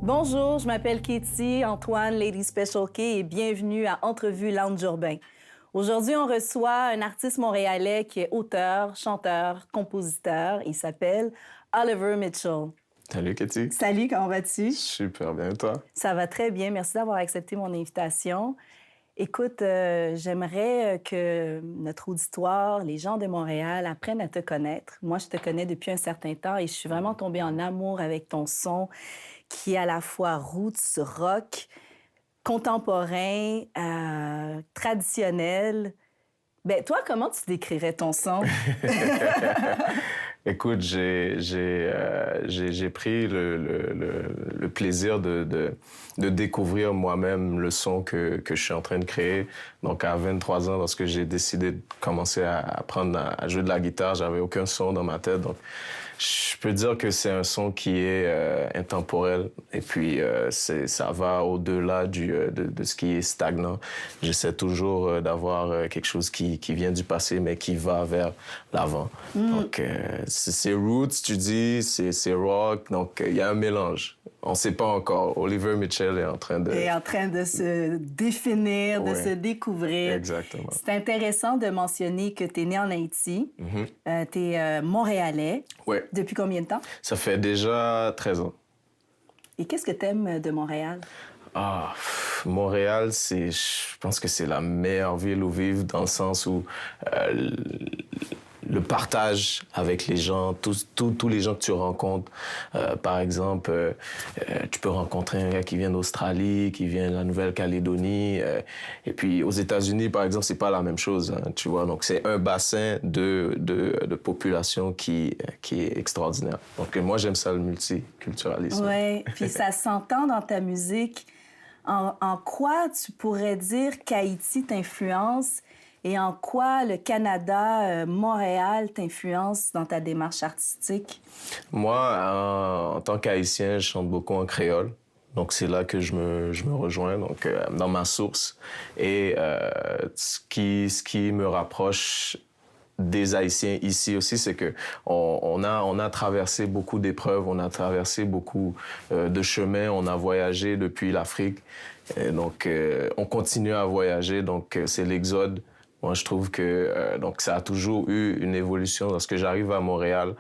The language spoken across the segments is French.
Bonjour, je m'appelle Katie Antoine, Lady Special K, et bienvenue à Entrevue Lounge Urbain. Aujourd'hui, on reçoit un artiste montréalais qui est auteur, chanteur, compositeur. Il s'appelle Oliver Mitchell. Salut, Katie. Salut, comment vas-tu? Super bien, et toi? Ça va très bien. Merci d'avoir accepté mon invitation. Écoute, j'aimerais que notre auditoire, les gens de Montréal, apprennent à te connaître. Moi, je te connais depuis un certain temps et je suis vraiment tombée en amour avec ton son qui est à la fois roots, rock, contemporain, traditionnel. Ben, toi, comment tu décrirais ton son? Écoute, j'ai pris le plaisir de découvrir moi-même le son que je suis en train de créer. Donc, à 23 ans, lorsque j'ai décidé de commencer à apprendre à jouer de la guitare, j'avais aucun son dans ma tête. Donc, je peux dire que c'est un son qui est intemporel. Et puis, ça va au-delà de ce qui est stagnant. J'essaie toujours d'avoir quelque chose qui vient du passé, mais qui va vers l'avant. Donc, c'est roots, tu dis, c'est rock. Donc, il y a un mélange. On ne sait pas encore. Oliver Mitchell est en train de... Est en train de se définir, de se découvrir. Exactement. C'est intéressant de mentionner que tu es né en Haïti. Tu es montréalais. Oui. Depuis combien de temps? Ça fait déjà 13 ans. Et qu'est-ce que tu aimes de Montréal? Ah, Montréal, je pense que c'est la meilleure ville où vivre dans le sens où le partage avec les gens, tous les gens que tu rencontres. Par exemple, tu peux rencontrer un gars qui vient d'Australie, qui vient de la Nouvelle-Calédonie. Et puis, aux États-Unis, par exemple, c'est pas la même chose, hein, tu vois. Donc, c'est un bassin de population qui est extraordinaire. Donc, moi, j'aime ça, le multiculturalisme. Oui, puis ça s'entend dans ta musique. En quoi tu pourrais dire qu'Haïti t'influence et en quoi le Canada, Montréal t'influence dans ta démarche artistique? Moi, en tant qu'Haïtien, je chante beaucoup en créole. Donc, c'est là que je me rejoins, donc, dans ma source. Et ce qui me rapproche des Haïtiens ici aussi, c'est que on a traversé beaucoup d'épreuves, on a traversé beaucoup de chemins, on a voyagé depuis l'Afrique. Et donc, on continue à voyager, donc c'est l'exode. Moi, je trouve que donc ça a toujours eu une évolution. Lorsque j'arrive à Montréal,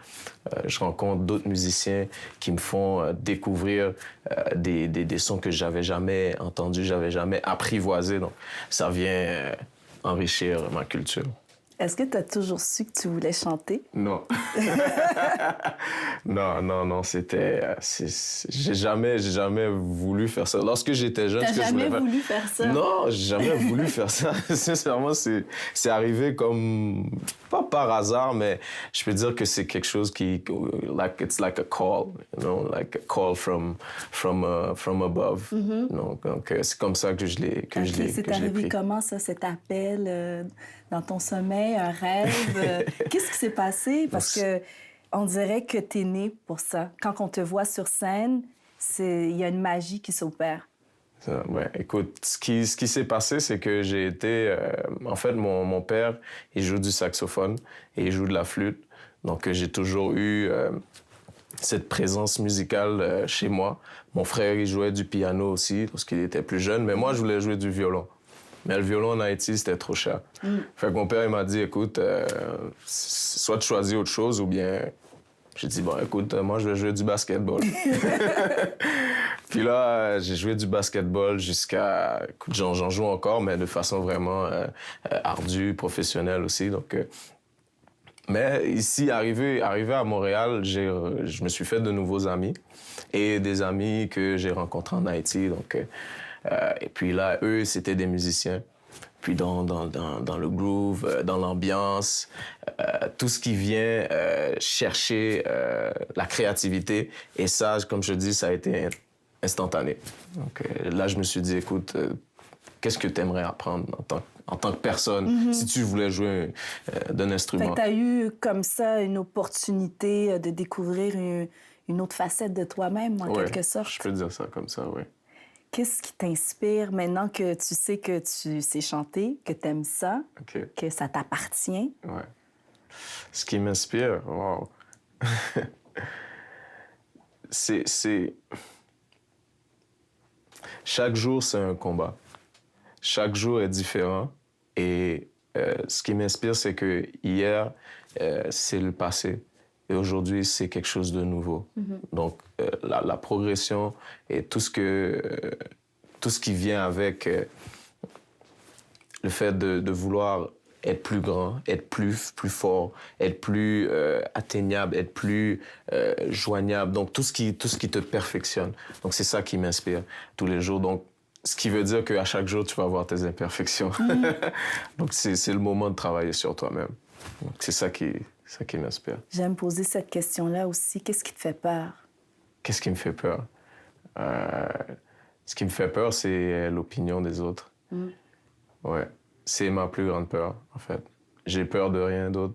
je rencontre d'autres musiciens qui me font découvrir des sons que j'avais jamais entendus, j'avais jamais apprivoisés. Donc, ça vient enrichir ma culture. Est-ce que tu as toujours su que tu voulais chanter? Non. non, c'était... J'ai jamais voulu faire ça. Lorsque j'étais jeune... T'as jamais voulu faire ça? Non, j'ai jamais voulu faire ça. Sincèrement, c'est arrivé comme... Pas par hasard, mais je peux dire que c'est quelque chose qui... it's like a call, you know, like a call from above. Donc, c'est comme ça que je l'ai pris. C'est arrivé comment, ça, cet appel dans ton sommeil, un rêve? Qu'est-ce qui s'est passé? Parce que on dirait que t'es né pour ça. Quand on te voit sur scène, il y a une magie qui s'opère. Ouais, écoute, ce qui s'est passé, c'est que j'ai été... en fait, mon père, il joue du saxophone et il joue de la flûte. Donc, j'ai toujours eu cette présence musicale chez moi. Mon frère, il jouait du piano aussi lorsqu'il était plus jeune, mais moi, je voulais jouer du violon. Mais le violon en Haïti, c'était trop cher. Fait que mon père, il m'a dit, écoute, soit tu choisis autre chose ou bien... J'ai dit, bon, écoute, moi, je vais jouer du basketball. Puis là, j'ai joué du basketball jusqu'à... Écoute, j'en joue encore, mais de façon vraiment ardue, professionnelle aussi. Donc, mais ici, arrivé à Montréal, je me suis fait de nouveaux amis et des amis que j'ai rencontrés en Haïti. Donc, et puis là, eux, c'était des musiciens. Puis dans le groove, dans l'ambiance, tout ce qui vient chercher la créativité. Et ça, comme je dis, ça a été instantané. Donc là, je me suis dit, écoute, qu'est-ce que tu aimerais apprendre en tant que personne si tu voulais jouer d'un instrument? Tu as eu comme ça une opportunité de découvrir une autre facette de toi-même, en quelque sorte. Je peux dire ça comme ça, oui. Qu'est-ce qui t'inspire maintenant que tu sais que tu sais chanter, que tu aimes ça, que ça t'appartient? Ouais. Ce qui m'inspire, wow. c'est Chaque jour, c'est un combat. Chaque jour est différent. Et ce qui m'inspire, c'est que hier, c'est le passé. Et aujourd'hui, c'est quelque chose de nouveau. Donc, la progression et tout ce qui vient avec le fait de vouloir être plus grand, être plus fort, être plus atteignable, être plus joignable. Donc, tout ce qui te perfectionne. Donc, c'est ça qui m'inspire tous les jours. Donc, ce qui veut dire qu'à chaque jour, tu vas avoir tes imperfections. Donc, c'est le moment de travailler sur toi-même. Donc, c'est ça qui m'inspire. J'aime poser cette question-là aussi. Qu'est-ce qui te fait peur? Qu'est-ce qui me fait peur? Ce qui me fait peur, c'est l'opinion des autres. Ouais. C'est ma plus grande peur, en fait. J'ai peur de rien d'autre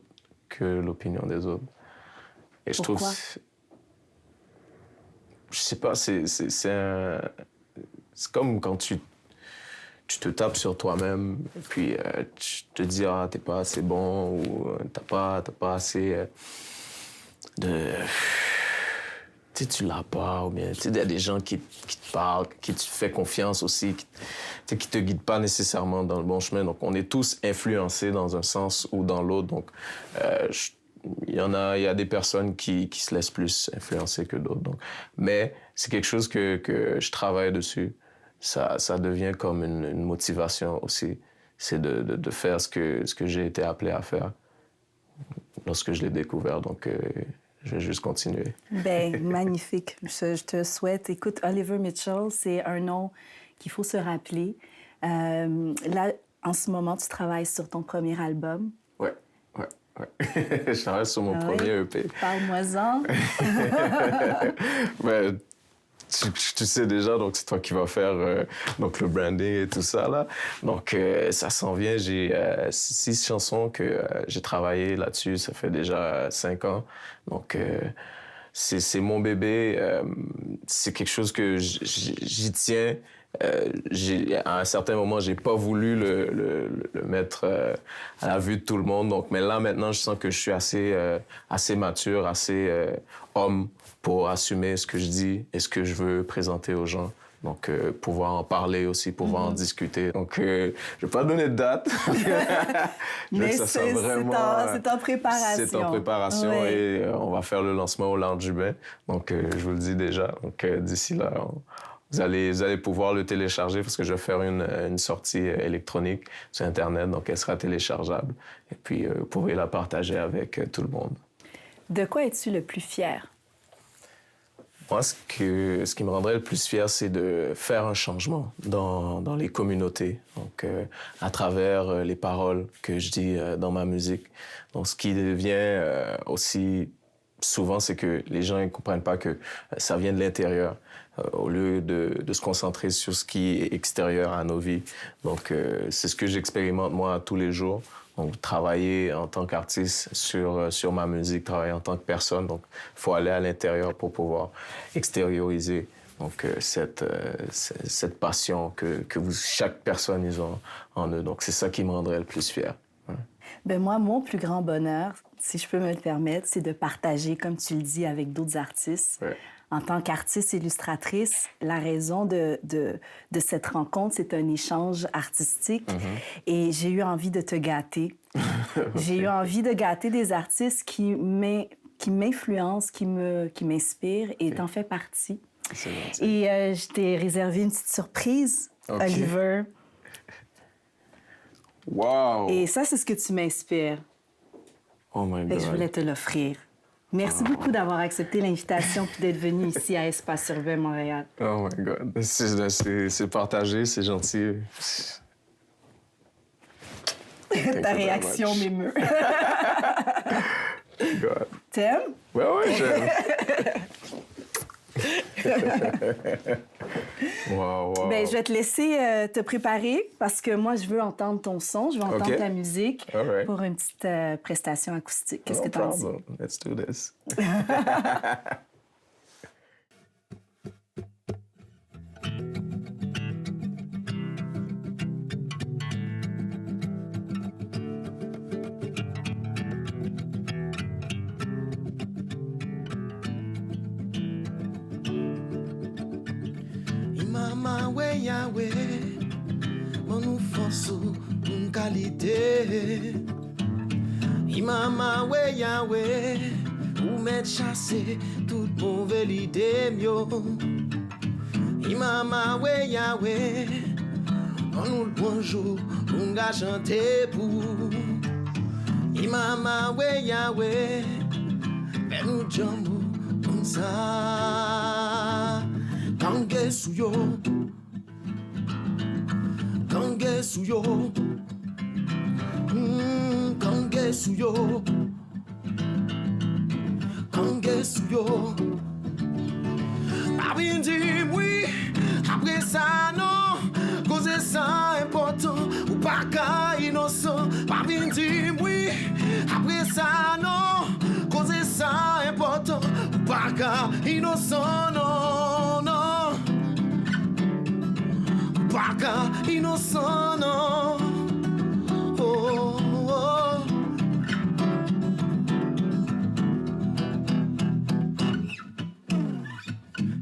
que l'opinion des autres. Et Pourquoi? Je sais pas, c'est comme quand tu te tapes sur toi-même et puis tu te dis « Ah, t'es pas assez bon » ou « T'as pas assez de... » Tu sais, tu l'as pas, ou bien tu sais, il y a des gens qui te parlent, qui te font confiance aussi, qui te guident pas nécessairement dans le bon chemin. Donc, on est tous influencés dans un sens ou dans l'autre. Donc, il y a des personnes qui se laissent plus influencer que d'autres. Donc, mais c'est quelque chose que je travaille dessus. Ça devient comme une motivation aussi. C'est de faire ce que j'ai été appelé à faire lorsque je l'ai découvert. Donc, je vais juste continuer. Ben magnifique. Je te souhaite. Écoute, Oliver Mitchell, c'est un nom qu'il faut se rappeler. Là, en ce moment, tu travailles sur ton premier album. Ouais. Je travaille sur mon premier EP. Parle-moi-en. Ben, tu sais déjà, donc c'est toi qui vas faire donc le branding et tout ça, là. Donc, ça s'en vient. J'ai 6 chansons que j'ai travaillé là-dessus. Ça fait déjà 5 ans. Donc, c'est mon bébé. C'est quelque chose que j'y tiens. À un certain moment, j'ai pas voulu le mettre à la vue de tout le monde. Donc, mais là, maintenant, je sens que je suis assez mature, assez homme pour assumer ce que je dis et ce que je veux présenter aux gens. Donc, pouvoir en parler aussi, pouvoir en discuter. Donc, je vais pas donner de date. Mais c'est en préparation. C'est en préparation et on va faire le lancement au Lounge Urbain. Donc, je vous le dis déjà. Donc, d'ici là, vous allez pouvoir le télécharger parce que je vais faire une sortie électronique sur Internet. Donc, elle sera téléchargeable. Et puis, vous pourrez la partager avec tout le monde. De quoi es-tu le plus fier? Moi, ce qui me rendrait le plus fier, c'est de faire un changement dans les communautés, donc à travers les paroles que je dis dans ma musique. Donc, ce qui devient aussi souvent, c'est que les gens ne comprennent pas que ça vient de l'intérieur au lieu de se concentrer sur ce qui est extérieur à nos vies. Donc, c'est ce que j'expérimente moi tous les jours. Donc, travailler en tant qu'artiste sur ma musique, travailler en tant que personne. Donc, il faut aller à l'intérieur pour pouvoir extérioriser donc, cette passion que chaque personne ils ont en eux. Donc, c'est ça qui me rendrait le plus fier. Ouais. Ben moi, mon plus grand bonheur, si je peux me le permettre, c'est de partager, comme tu le dis, avec d'autres artistes. Ouais. En tant qu'artiste illustratrice, la raison de cette rencontre, c'est un échange artistique. Et j'ai eu envie de te gâter. J'ai eu envie de gâter des artistes qui m'influencent, qui m'inspirent, et t'en fais partie. C'est gentil. Et je t'ai réservé une petite surprise, Oliver. Wow! Et ça, c'est ce que tu m'inspires. Oh my God! Fait que je voulais te l'offrir. Merci beaucoup d'avoir accepté l'invitation et d'être venu ici à Espace Urbain Montréal. Oh my God. C'est partagé, c'est gentil. Ta réaction m'émeut. God. T'aimes? Ouais, j'aime. Wow. Ben, je vais te laisser te préparer parce que moi, je veux entendre ton son, je veux entendre ta musique pour une petite prestation acoustique. Qu'est-ce que tu en dis? Let's do this. My way Yahweh, mon force une qualité. Imama we Yahweh, ou mettre chasser toute mauvaise idée mio. Imama we Yahweh, on nous le bonjour, on va chanter pour. Imama we Yahweh, ben nous jambo comme ça. Kange suyo, kange suyo, kange suyo, kange suyo. Pas bien dit oui, après ça non, cause ça important ou pas qu'à innocent. Pas bien dit oui, après ça non, cause ça important ou pas qu'à innocent non non. Pas qu'à innocent non. Oh, oh.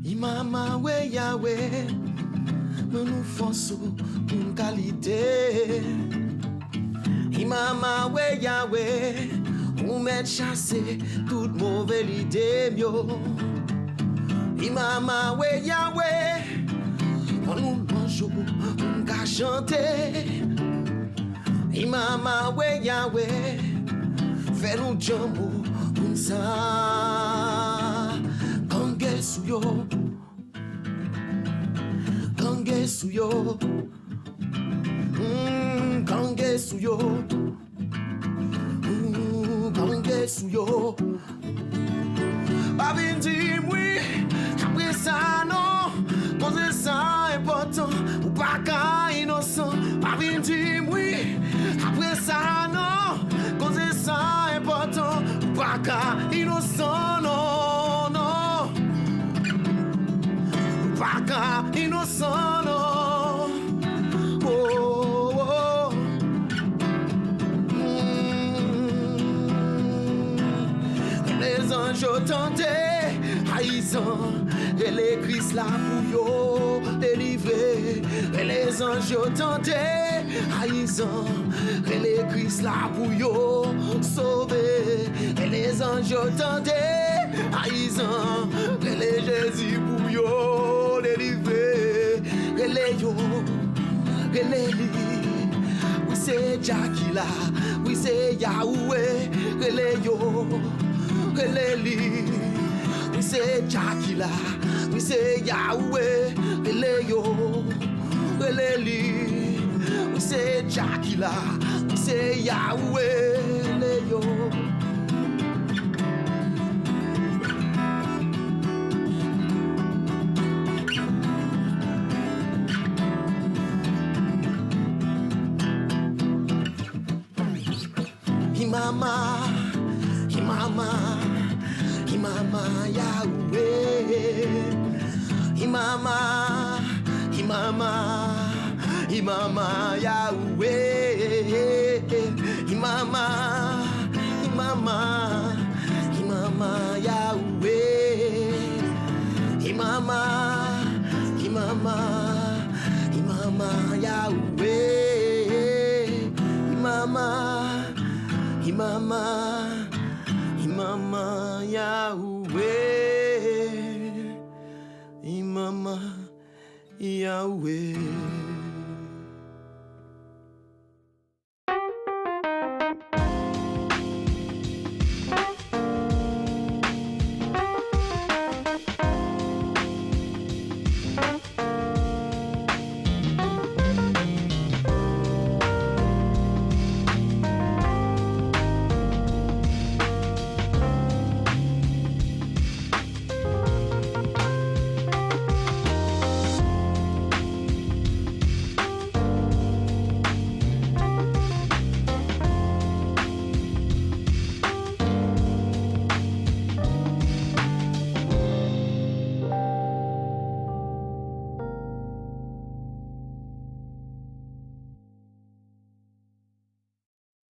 Imama we Yahweh, nous forçons une qualité. Imama we Yahweh, ou met chasser toute mauvaise idée mio. Imama we Yahweh, on nous bonjour, on va chanter. Imama we Yahweh, fais nous jambo, on ça. Kange suyo, kange suyo, kange suyo, kange suyo. Pas bien dit oui, après ça non, cause ça important ou pas qu'à innocent. Pas bien dit oui, après ça non, cause ça important ou pas qu'à innocent non non. Pas qu'à innocent non. Oh, oh. Les anges tentés, haïssant, et les Christ là pour yo délivrer. Et les anges tentés, haïssant, et les Christ là pour yo sauver. Et les anges tentés, haïssant, et les Jésus pour yo délivrer. Et les yo, et les li, oui c'est Jackie oui c'est Yahweh. Et les yo. Releli, we say Jakila, we say Yahweh, Releyo, Releli, we say Jakila, we say Yahweh, Releyo. Imama, Imama Yahweh, Imama Yahweh, Imama Yahweh, Imama Yahweh, Imama Yahweh, Imama Yahweh.